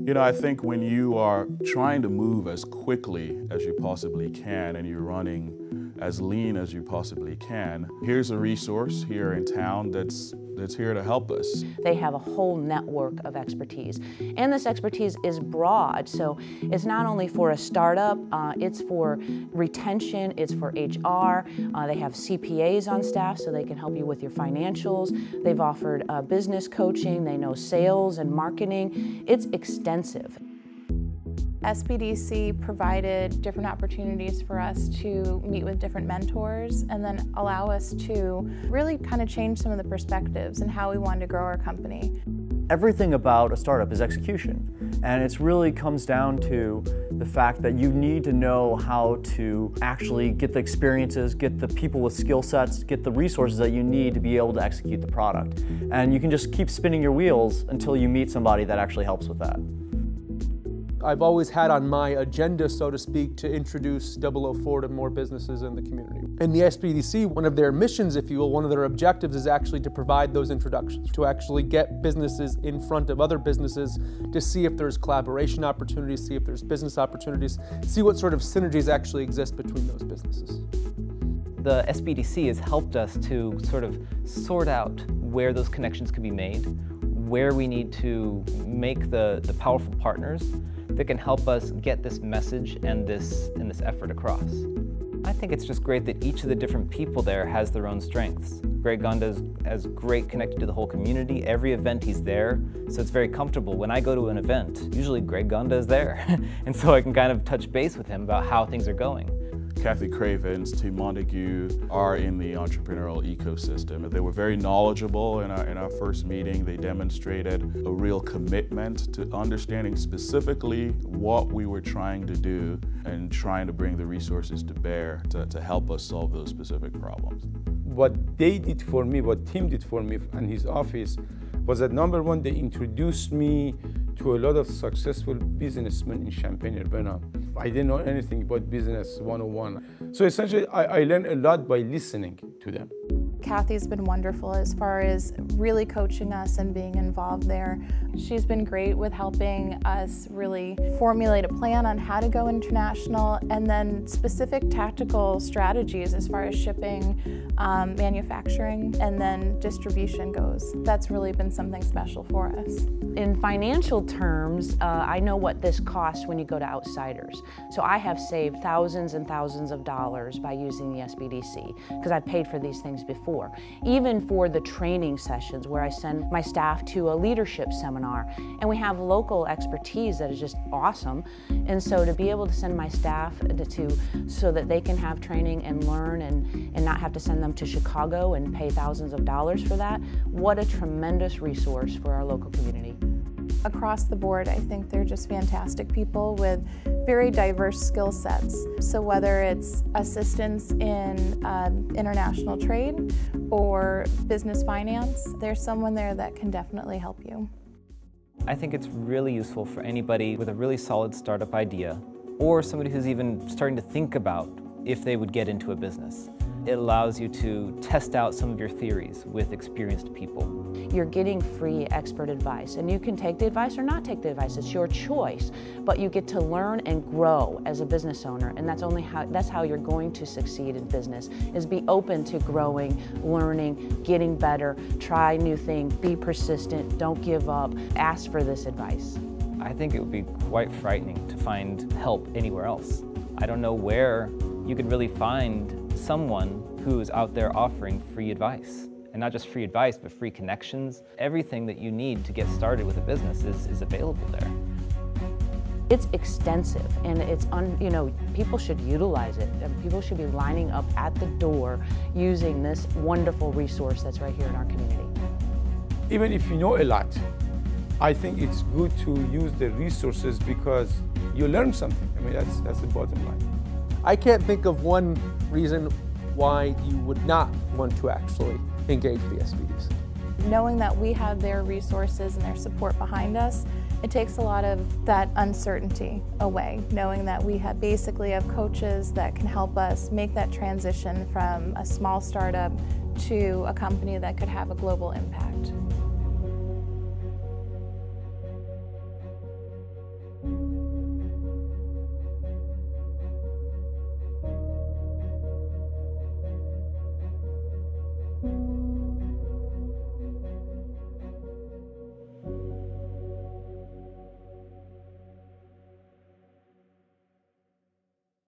You know, I think when you are trying to move as quickly as you possibly can and you're running as lean as you possibly can, here's a resource here in town that's here to help us. They have a whole network of expertise, and this expertise is broad, so it's not only for a startup, it's for retention, it's for HR. They have CPAs on staff so they can help you with your financials. They've offered business coaching, they know sales and marketing. It's extensive. SBDC provided different opportunities for us to meet with different mentors and then allow us to really kind of change some of the perspectives and how we wanted to grow our company. Everything about a startup is execution, and it really comes down to the fact that you need to know how to actually get the experiences, get the people with skill sets, get the resources that you need to be able to execute the product. And you can just keep spinning your wheels until you meet somebody that actually helps with that. I've always had on my agenda, so to speak, to introduce 004 to more businesses in the community. In the SBDC, one of their missions, if you will, one of their objectives is actually to provide those introductions, to actually get businesses in front of other businesses to see if there's collaboration opportunities, see if there's business opportunities, see what sort of synergies actually exist between those businesses. The SBDC has helped us to sort out where those connections can be made, where we need to make the powerful partners that can help us get this message and this effort across. I think it's just great that each of the different people there has their own strengths. Greg Gonda is great connected to the whole community. Every event he's there, so it's very comfortable. When I go to an event, usually Greg Gonda is there. And so I can kind of touch base with him about how things are going. Kathy Cravens, Tim Montague are in the entrepreneurial ecosystem. They were very knowledgeable in our first meeting. They demonstrated a real commitment to understanding specifically what we were trying to do and trying to bring the resources to bear to help us solve those specific problems. What they did for me, what Tim did for me and his office, was that number one, they introduced me to a lot of successful businessmen in Champaign-Urbana. I didn't know anything about business 101. So essentially, I learned a lot by listening to them. Kathy's been wonderful as far as really coaching us and being involved there. She's been great with helping us really formulate a plan on how to go international and then specific tactical strategies as far as shipping, manufacturing, and then distribution goes. That's really been something special for us. In financial terms, I know what this costs when you go to outsiders. So I have saved thousands and thousands of dollars by using the SBDC because I've paid for these things before. Even for the training sessions where I send my staff to a leadership seminar, and we have local expertise that is just awesome. And so to be able to send my staff so that they can have training and learn and not have to send them to Chicago and pay thousands of dollars for that, what a tremendous resource for our local community. Across the board, I think they're just fantastic people with very diverse skill sets. So whether it's assistance in international trade or business finance, there's someone there that can definitely help you. I think it's really useful for anybody with a really solid startup idea or somebody who's even starting to think about if they would get into a business. It allows you to test out some of your theories with experienced people. You're getting free expert advice, and you can take the advice or not take the advice. It's your choice, but you get to learn and grow as a business owner, and that's how you're going to succeed in business, is be open to growing, learning, getting better, try new things, be persistent, don't give up, ask for this advice. I think it would be quite frightening to find help anywhere else. I don't know where you could really find someone who is out there offering free advice. And not just free advice, but free connections. Everything that you need to get started with a business is available there. It's extensive, and people should utilize it. People should be lining up at the door using this wonderful resource that's right here in our community. Even if you know a lot, I think it's good to use the resources because you learn something. I mean, that's the bottom line. I can't think of one reason why you would not want to actually engage the SBDC. Knowing that we have their resources and their support behind us, it takes a lot of that uncertainty away, knowing that we basically have coaches that can help us make that transition from a small startup to a company that could have a global impact.